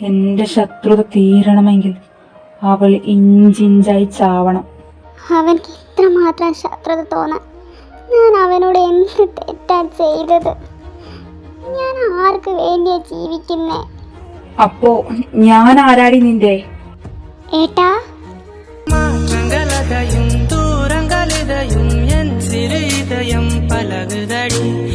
എന്റെ ശത്രുത തീരണമെങ്കിൽ അവൾ ഇഞ്ചിഞ്ചായി ചാവണം. അവൻക്ക് ഇത്രമാത്രം ശത്രുത തോന്നാൻ ഞാൻ അവനോട് എന്ത് തെറ്റാ ചെയ്തത്? ഞാൻ ആർക്ക് വേണ്ടിയാ ജീവിക്കുന്നേ? അപ്പോ ഞാൻ ആരാടി നിന്റെ? ഏട്ടാ, மாற்றங்களதையும் தூரங்களிதையும் என் சிறு இதயம் பழகுதடி.